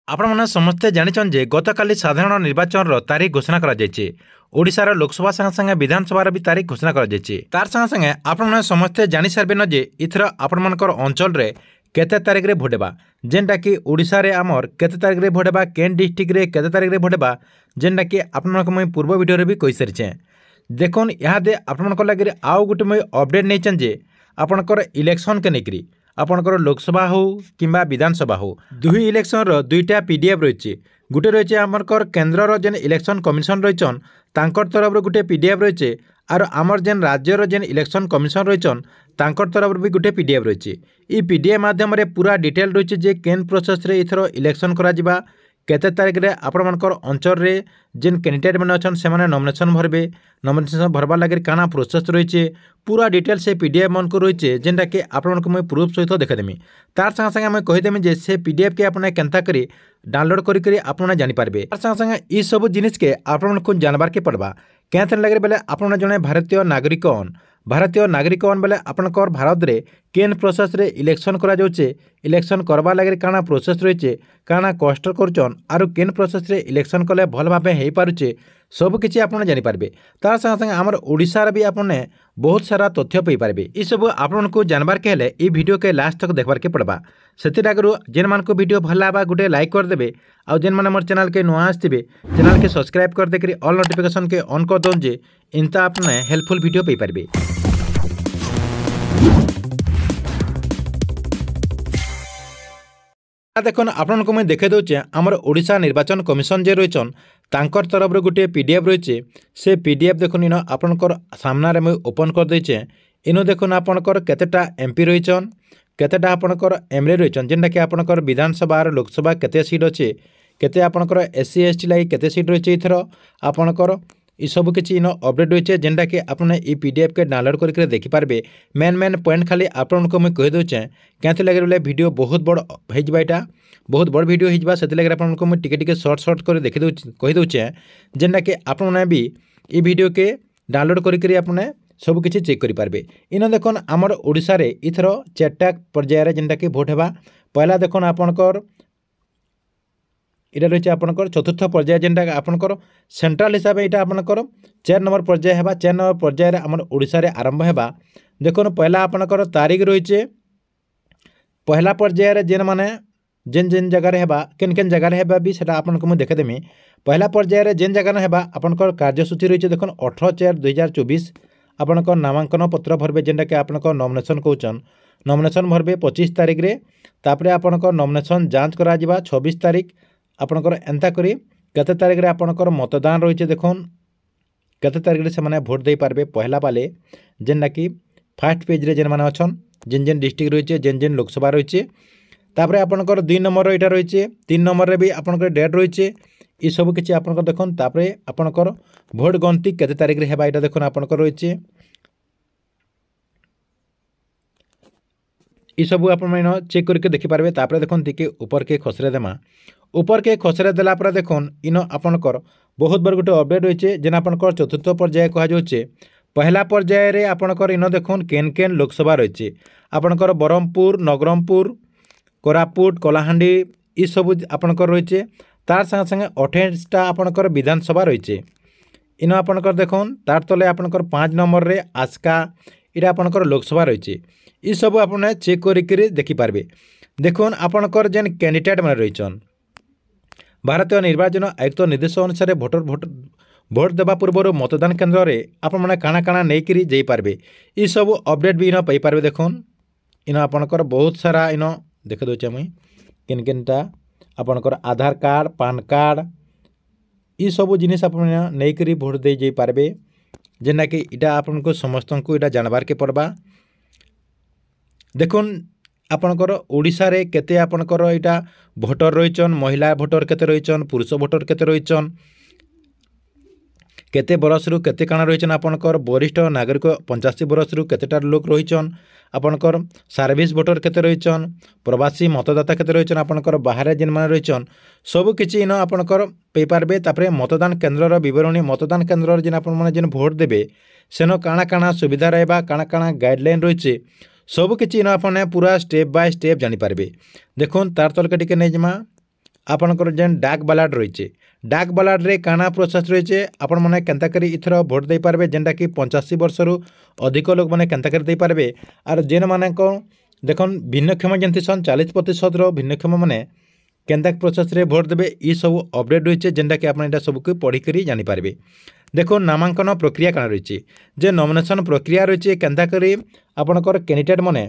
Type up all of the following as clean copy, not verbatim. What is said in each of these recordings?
आपने समस्ते जानिछन जे गतकाली साधारण निर्वाचन तारीख घोषणा करा जायछि। ओडिशार लोकसभा संगे संगे विधानसभा भी तारीख घोषणा करा जायछि। तार संगे संगे आपने समस्ते जानि सारबेन जे इथर आपनकर अंचल रे केते तारीख रे भोट हेबा, जेनटा कि ओडिशा रे आमर केते तारीख रे भोट हेबा, केन डिस्ट्रिक्ट रे केते तारीख रे भोट हेबा, जेनटा कि आपनक मैं पूर्व वीडियो रे भी कहि सारिछे। देखुन इहादे आपनक लागि आउ गुटे मैं अपडेट नैछन जे आपनकर इलेक्शन के नेकरी आपनकर लोकसभा हो किंबा विधानसभा हो दुई इलेक्शन रो दुईटा पीडीएफ रही। गुटे रही आमर केन्द्र रो जेन इलेक्शन कमिशन रहीचन तांकर तरफ गुटे पीडीएफ रही और आमर जेन राज्यर जेन इलेक्शन कमिशन रहीचन तांकर तरफ भी गुटे पीडीएफ रही। ई पीडीएफ माध्यम पूरा डिटेल रही जे केन प्रोसेस रे इथर इलेक्शन करा जिबा, केते तारीख रे आपनकर अंचल रे जेन कैंडिडेट मैंने अच्छन से नॉमिनेशन भरबे, नॉमिनेशन भरवा लगे काना प्रोसेस रही पूरा डिटेल से पीडीएफ मन को रही जेनटा कि आपको मुझे प्रूफ सहित देखेदेमी। तार संगे संगे मुझे कहीदेमी जे से पीडीएफ के आपने केनता करी डाउनलोड करी आपने जानीपारे। तार संगे संगे ई सब जिनिस के आपको जानबार के पड़वा क्या लगे बेले आपने जड़े भारतीय नागरिक भारतीय नागरिक बेले आपनकर भारत रे केन प्रोसेस रे इलेक्शन करा जाउछे, इलेक्शन करवा लगे काना प्रोसेस रही काना कष्ट करचन आरु केन प्रोसेस रे इलेक्शन कले भल भाबे हेई पारुछे सब किछि आपने जानि पारबे। तार संगे संगे आमर ओडिसा भी आपने बहुत सारा तथ्य पाई पारबे। ई सब आपनको जानबार के हेले ई वीडियो के लास्ट तक देखबार के पड़बा। सेतिर आगरु जेन मान को वीडियो भल लाबा गुटे लाइक कर देबे आ जेन माने मोर चैनल के नुआ आस्तिबे चैनल के सब्सक्राइब कर देकरी ऑल नोटिफिकेशन के ऑन कर दोन जे इनता आपने हेल्पफुल वीडियो पाई पारबे। देखुन आपको मुझे देखे दूचे आमर ओडिशा निर्वाचन कमिशन जे रहीचन तांकर तरफ गोटे पीडीएफ रही से पीडीएफ देखुन इन आपनकर सामना मुझे ओपन कर देचे। इनो देखुन आपनकर केतेटा एमपी रहीचन, केतेटा आपनकर एमएलए रहीचन, जेनटा कि आपनकर विधानसभा और लोकसभा केते सीट अच्छे, केते आपनकर एससी एसटी लगी केते सीट रही इथर आपनकर ई सब किसी इन अपडेट रही जेनटा कि आपने ई पीडीएफ के डाउनलोड करके देखिपारे। मेन मेन पॉइंट खाली आपको मुझे कही दूचे क्या लगे बोले वीडियो बहुत बड़ होगा, बहुत बड़ वीडियो होगा से लगे आपको मुझे टिके सर्ट सर्ट कर देखी कही दूचे जेनटा कि आपने भी ई वीडियो के डाउनलोड करके आपने सब किसी चेक करेंगे। इन देखुन आमर ओडिशा रे इथर 4टा पर्यायर जेनटा कि भोट हेबा। पहला देखुन आपनकर इटा रही आपनकर चतुर्थ पर्याय जेनटा आपनकर सेंट्रल हिसाब से आपनकर 4 नंबर पर्याय हेबा। 4 नंबर पर्याय आमर ओडिशा रे आरंभ हेबा। देखुन पहला आपनकर तारीख रही पहला पर्याय जेन माने जेन जेन जगह हेबा केन केन जगह हेबा भी सेटा आपनको मुझे देखेदेमी। पहला पर्याय जेन जगह हेबा आपनकर कार्यसूची रही देखुन 18/4/2024 आपनकर नामांकन पत्र भरबे जेनटा कि आपनकर नॉमिनेशन कहउचन। नॉमिनेशन भरबे 25 तारीख रे, तापरे आपनकर नॉमिनेशन जांच करा जिबा 26 तारीख आपनकर एंता करी केते तारीख रे आपनकर मतदान रही देखुन केते तारीख रे से माने भोट दे पारबे पहला पाले जेनटा कि फर्स्ट पेज रे जेन माने अछन जेन जेन डिस्ट्रिक्ट रही जेन जेन लोकसभा रही। तापरे आपनकर 2 नंबर इटा रही 3 नंबर रे भी आपनकर डेट रही ई सब किछि आपनकर देखुन। तापरे आपनकर भोट गणति केते तारीख रे हेबा इटा देखुन आपनकर रही ई सब आपन चेक करके देखि पारबे। तापरे देखुन टिके ऊपर के खसरे देमा, ऊपर के खसरे देला पर देखुन इन आपनकर बहुत बड़ गोटे अपडेट रही जेन आपनकर चतुर्थ पर्याय कहा जाउछे। पहला पर्याय रे आपनकर इन देखुन केन केन लोकसभा रही आपनकर बरहमपुर, नगरमपुर, कोरापुट, कलाहांडी ई सब आपनकर रही। तार संगे संगे 28टा आपनकर विधानसभा रही इन आपनकर देखुन। तार तले आपनकर 5 नंबर रे आस्का इटा आपनकर लोकसभा रही ई सब आपने चेक करिक देखिपारे। देखुन आपनकर जेन कैंडिडेट मैंने रहीचन भारतीय निर्वाचन आयुक्त निर्देश अनुसार भोट देवा पूर्व मतदान केन्द्र में आपण मैंने काଣା काଣା नहीं जाई पारबे। ई सब अपडेट भी इन पाई पारबे। देखुन इन आपनकर बहुत सारा इन देखे दूचे मुई केन केनटा आपनकर आधार कार्ड, पान कार्ड ई सब जिनिस आपने नहीं भोट दे जाई पारबे जेना कि इटा आपनको समस्त को इटा जानबार के पड़बा। देखुन आपनकर ओडिशा रे केते आपनकर इटा भोटर रहीचन, महिला भोटर केते रहीचन, पुरुष भोटर केते रहीचन, केते बरस रु केते काଣା रहीचन आपनकर वरिष्ठ नागरिक 85 बरस रु केतेटा लोक रहीचन, आपनकर सर्विस भोटर केते रहीचन, प्रवासी मतदाता केते रहीचन, आपनकर बाहर जेन माने रहीचन सब किछि इन आपनकर पे पारबे। तापरे मतदान केन्द्र रो विवरणी, मतदान केन्द्र जेन आपन माने जेन भोट देबे सेनो काଣା काଣା सुविधा रहबा, काଣା काଣା गाइडलाइन रहीचे सब किछि इन आपने पूरा स्टेप बाय स्टेप जानी पारबे। देखुन तार तलके टिके नै जमा आपणकर जेन डाक बालाड रही डाक बालाड रे काना प्रोसेस रही आपण मैंने केन्ता करी इथर भोट दे पारबे जेनटा कि 85 वर्ष अधिक लोक मैंने केन्ता करी दे पारबे आर जेन मानक देखन भिन्नक्षम जेन सन 40% भिन्नक्षम मैंने केन्ता प्रोसेस रे भोट देबे ई सब अपडेट रही जेनटा कि आपन सबको पढ़ी जानी पारबे। देखो नामांकन प्रक्रिया काना रही जे नॉमिनेशन प्रक्रिया रही केन्ता करी आपणकर कैंडिडेट माने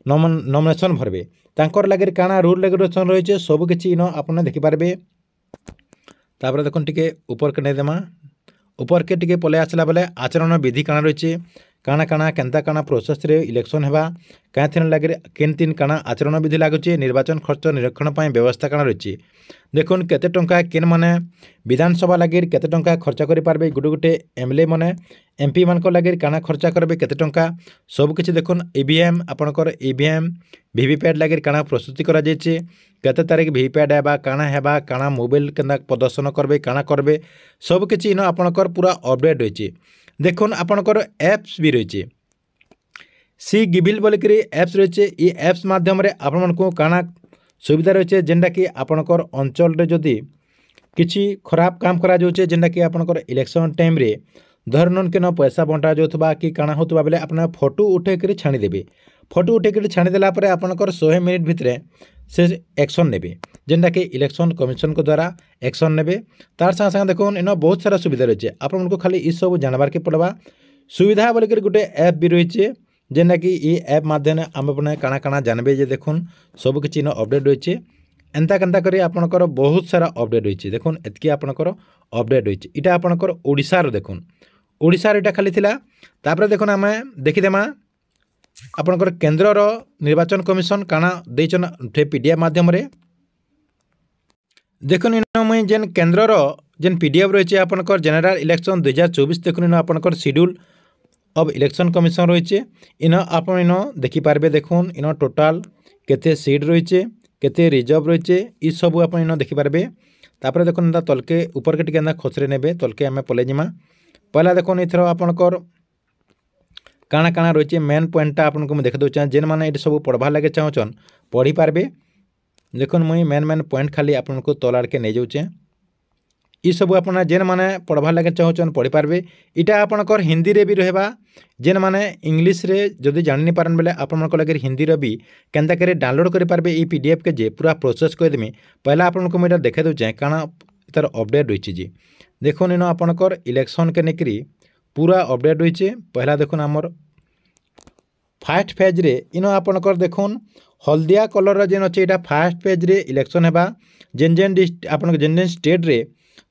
नॉमिनेशन भरबे तांकर लगे काना रूल रेगुलेशन रही सब किसी इन आपने देखिपारे। तापर देखो टे ऊपर के नहींदेमा ऊपर के टे पलि आसला बेले आचरण विधि काना रही काना काना केन्ता काना प्रोसेस रे इलेक्शन हेबा क्या लगे केन तीन काना आचरण विधि लगुच निर्वाचन खर्च निरीक्षण व्यवस्था काना रही देखुन केते टंका केन माने विधानसभा लगे केते टंका खर्च करि पारबे गुटे गुटे एमएलए माने एमपी मानक लगे काना खर्चा करबे केते टंका सब किछि देखुन ईवीएम आपनकर ईवीएम वीवीपैट लगे काना प्रस्तुति करा जायछि केते तारिख वीवीपैट हेबा काना मोबाइल केना प्रदर्शन करबे काना करबे सब किछि इन आपनकर पूरा अपडेट रही देखुन आपनकर एप्स भी रही सी गिबिल बोलिकरी एप्स रही ये एप्स माध्यम रे आपण मानकु काना सुविधा रही जेनटा कि आपणकर अंचल रे जदि किसी खराब काम करा जाउछे जेनटा कि आपणकर इलेक्शन टाइम रे धरन के न पैसा बंटा जाउथबा कि काना होतबा बेले आपन फोटो उठे करी छाणी देबे फोटो उठे करी छाणी देला परे आपणकर 100 मिनिट भितरे से एक्शन नेबे जेनटा कि इलेक्शन कमिशन को द्वारा एक्शन नेबे तार संग संग देखुन इन बहुत सारा सुविधा रही आपन को खाली ई सब जानबार के पड़वा सुविधा बोल कर गोटे ऐप भी रही जेनटा कि ये ऐप माध्यम आम अपने काना काना जानबे जे देखुन सब किछि इन अपडेट रही एंता केन्ता करी आपनकर बहुत सारा अपडेट रही देखुन एतकी आपनकर अपडेट रही इटा आपनकर ओडिशार देखुन ओडिशार इटा खाली थिला तापर देखुन आम देखिदेमा आपनकर केंद्रर निर्वाचन कमिशन काना देचन पीडीएफ माध्यम रे देखुन इन मुई जेन केंद्रर जेन पीडीएफ रही आपनकर जनरल इलेक्शन 2024 देखुन इन आपनकर शेड्यूल अब इलेक्शन कमिशन रही इन आप इन देखिपारे देखुन इन टोटाल केते सीट रही केते रिजर्व रही ये सब आप इन देखिपारे तापर देखुन तलके ऊपर के टिके खसरे नेबे तलके आम पले जिमा पहला देखुन इथर आपनकर काना काना रही मेन पॉइंटा आपको मुझे देखी दूचे जेन मैंने ये सब पढ़वार लगे चाहून पढ़ी पारबे देखुन मुई मेन मेन पॉइंट खाली आपको तल आड़के नहीं जाऊे ये सब आपना जेन मैंने पढ़वार लगे चाहून पढ़ी पारबे इटा आपनकर हिंदी रे भी रहबा जेन मैंने इंग्लिश रे जदि जानि नहीं पारन बेले आपन लगे हिंदी रे भी केन्ता करे डाउनलोड कर पारबे ये पीडीएफ के जे पूरा प्रोसेस कर देमी पहला आपको मुझे देखे दूचे काना तार अपडेट रही जी देखुन इन आपनकर इलेक्शन के नेकरी पूरा अपडेट रही पहला देखुन आमर फास्ट फेज रे इन आपनकर देखुन हल्दिया कलर जेन अच्छे यहाँ फास्ट पेज रे इलेक्शन हेबा जेन जेन आपन जेन जेन स्टेट रे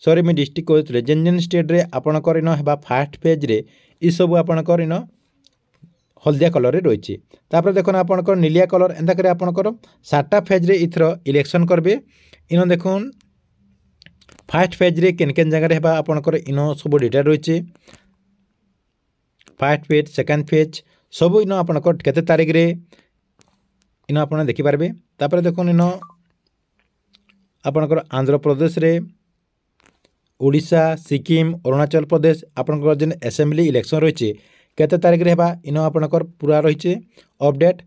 सॉरी मैं डिस्ट्रिक्ट कहते जेन जेन स्टेट रे आपनकर इन हेबा फास्ट पेज रे ई सब आपनकर इन हल्दिया कलर रे रही तापर देखुन आपनकर नीलिया कलर एंता करे आपनकर 7टा फेज रे इथर इलेक्शन करबे इन देखुन फास्ट फेज रे केन केन जगह रे हेबा आपनकर इन सब डिटेल रही फास्ट फेज सेकेंड फेज सब इन आपनकर केते तारीख रे इन आप देखिपारे तापर देखुन इन आपनकर आंध्र प्रदेश रे ओडिशा सिक्किम अरुणाचल प्रदेश आपनकर जेन असेंबली इलेक्शन रही केते तारीख रे हेबा इन आपनकर पूरा रही अपडेट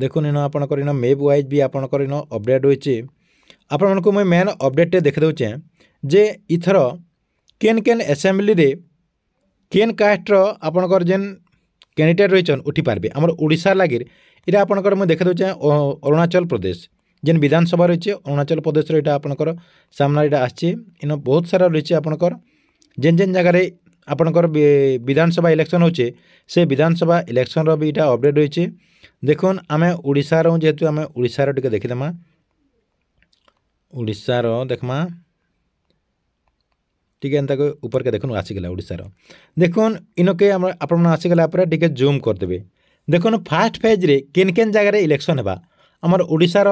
देखुन इन आपनकर इन मेप वाइज भी आपनकर इन अपडेट रही आपण को मैं मेन अपडेट देखे दूचे जे इथर केन केन असेंबली रे केन कास्टर आपनकर जेन कैंडिडेट रही उठी पारबे आमर ओडिशा लगे इटा आपनकर मैं देखे दूचे अरुणाचल प्रदेश जेन विधानसभा रही अरुणाचल प्रदेश यहाँ आपनकर सामना यहाँ आसी इन बहुत सारा रही आपनकर जेन जेन जगार आपनकर विधानसभा इलेक्शन होचे से विधानसभा इलेक्शन रो भी इटा अपडेट रही देखुन आम ओडिशा जेहेतु आम ओडिशा टिके देखीदेमा ओडिशा देखमा ठीक है को ऊपर के देखुन आसीगला ओडिशा देखुन इनके आपण आसीगला टिके जूम करदेवे देखुन फास्ट फेज रे केन केन जगह इलेक्शन हेबा आमर ओडिशा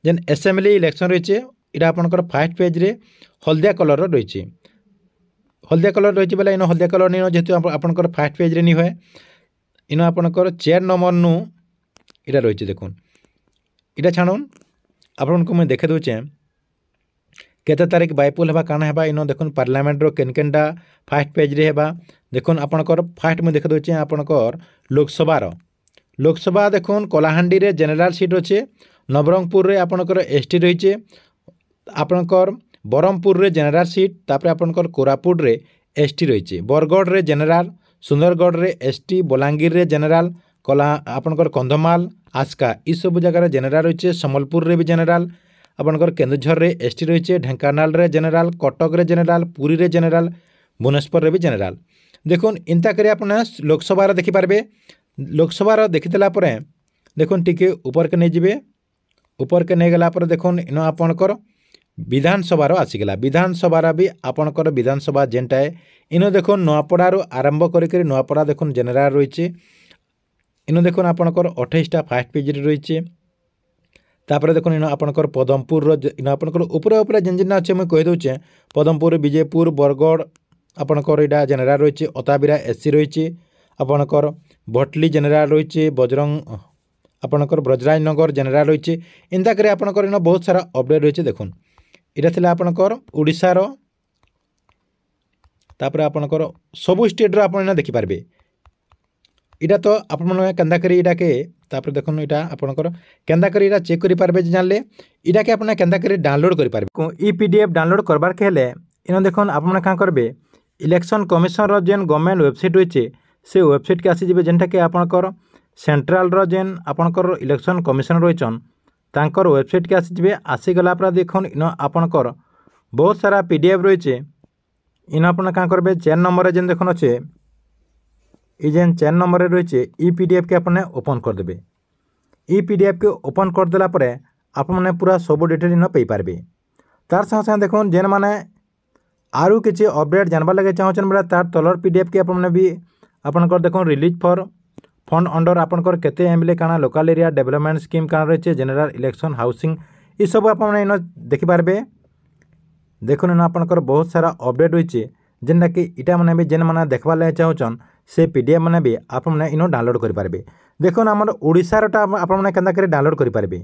जेन असेंबली इलेक्शन रही इटा आपनकर फास्ट पेज रे हल्दिया कलर रही हल्दिया कलर रही बोले इन हल्दिया कलर नहीं जेहेतु आपनकर फास्ट पेज रे नहीं हुए इन आपनकर 4 नंबर नु इटा रही देखुन इटा छाणुन आपन को मैं देखे दूचे केते तारीख बायपोल हेबा काना हेबा इन देखुन पार्लियामेंट रो केन केनटा फास्ट पेज रे हेबा देखुन आपनकर फास्ट में देखे दूचे आपनकर लोकसभा देखुन कलाहांडी रे जनरल सीट अच्छे नवरंगपुर रे आपनकर एसटी रही आपणकर ब्रह्मपुर रे जनरल सीट तापर आपणकर कोरापुट रे एसटी रही बरगढ़ रे जनरल सुंदरगढ़ रे एसटी बलांगीर रे जनरल कला आपणकर कंधमाल आस्का ई सब जगह जनरल रही सम्बलपुर रे भी जनरल आपणकर केन्दुझर रे एसटी रही ढेंकानाल रे जनरल कटक रे जनरल पुरी रे जनरल भुवनेश्वर रे भी जनरल देखुन इंता करी आपन लोकसभा देखिपारे लोकसभा देखीला देखुन टिके ऊपर के नहीं जिबे ऊपर के नहीं गला पर देखुन इन आपणकर विधानसभा आसीगला विधानसभा भी आपणकर विधानसभा जेनटा है इन देखुन नुआपड़ारू आरंभ करी नुआपड़ा देखुन जनरल रही इन देखुन आपणकर 28टा फास्ट पेज रही तापर देखुन इन आपणकर पदमपुर इन आपणकर ऊपर ऊपर जेन जेन अच्छे मुझे कहीदे पदमपुर विजयपुर बरगढ़ आपणकर यहाँ जनरल रही अताबिरा एससी रही आपणकर भटली जनरल रही बजरंग आपणकर ब्रजराजनगर जनरल रही इंता करी आपणकर इन बहुत सारा अपडेट रही देखुन यहाँ थिला आपणकर ओडिशार तापर आपणकर सबु स्टेट रो आपण देखिपारे इटा तो आपण केन्दा करी इटा के तापर देखुन इटा आपणकर केन्दा करी इटा चेक करि पारबे जानले इटा के आपण केन्दा करी डाउनलोड करि पारबे ई पीडीएफ डाउनलोड करबार के हेले इन देखुन आपण का करबे इलेक्शन कमिशन रो जेन गवर्नमेंट वेबसाइट रही से वेबसाइट के आसी जिबे जेनटा के आपणकर सेंट्रल रो जेन आपणकर इलेक्शन कमिशन रहीचन तांकर वेबसाइट के आसी जिबे आसीगला पर देखुन इन आपणकर बहुत सारा पीडीएफ रही इन आपण का करबे 4 नंबर जेन देखुन अच्छे ये जेन 4 नंबर रही ई पीडीएफ के आपने ओपन करदे ई पीडीएफ के ओपन करदेला आपने पूरा सब डिटेल इन पाइपारे तार संगे संगे देखुन जेन माने आरु किसी अपडेट जानवा लगे चाहून बेला तार तलर पीडीएफ के आपने भी आपनकर देखुन रिलीज फॉर फंड अंडर आपनकर केते एमएलए काना लोकल एरिया डेवलपमेंट स्कीम काना रही जनरल इलेक्शन हाउसिंग ये सब आपने इन देखिपारे देखुन इन आपनकर बहुत सारा अपडेट रही जेनटा कि इटा मैंने भी जेन मैंने देखवा लगे चाहून से पीडीएफ मैंने भी आपने इन डाउनलोड करेंगे देखुन आम ओडिशारटा आपने केन्दा करी डाउनलोड करेंगे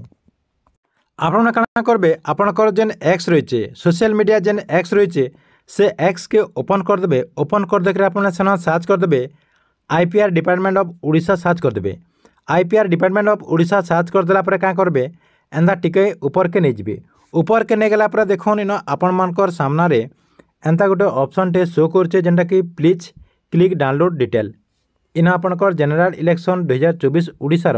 आपने काना करबे आपनकर जेन एक्स रही सोशल मीडिया जेन एक्स रही से एक्स के ओपन करदे ओपन कर देकर आपने सेना सर्च करदे IPR department of Odisha search करदे IPR department of Odisha search करदेला क्या करबे एंदा टिके ऊपर के नहीं जिबे ऊपर के नहीं गला देखुन इन आपण मानकर सामने एंता गोटे ऑप्शन टे शो करछे जेनटा कि please click download detail in आपणकर जनरल इलेक्शन 2024 ओडिशार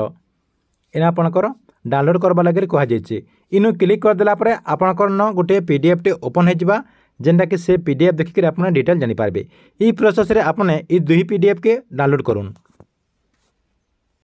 इन आपणकर डाउनलोड करवा लगे कहुई इनु क्लिक करदेला आपणकर न गोटे पीडीएफ टे ओपन हो जेनटा कि से पीडीएफ देखिक आप डिटेल जानीपारे ई प्रोसेस रे आपने ई 2 पीडीएफ के डाउनलोड करूँ।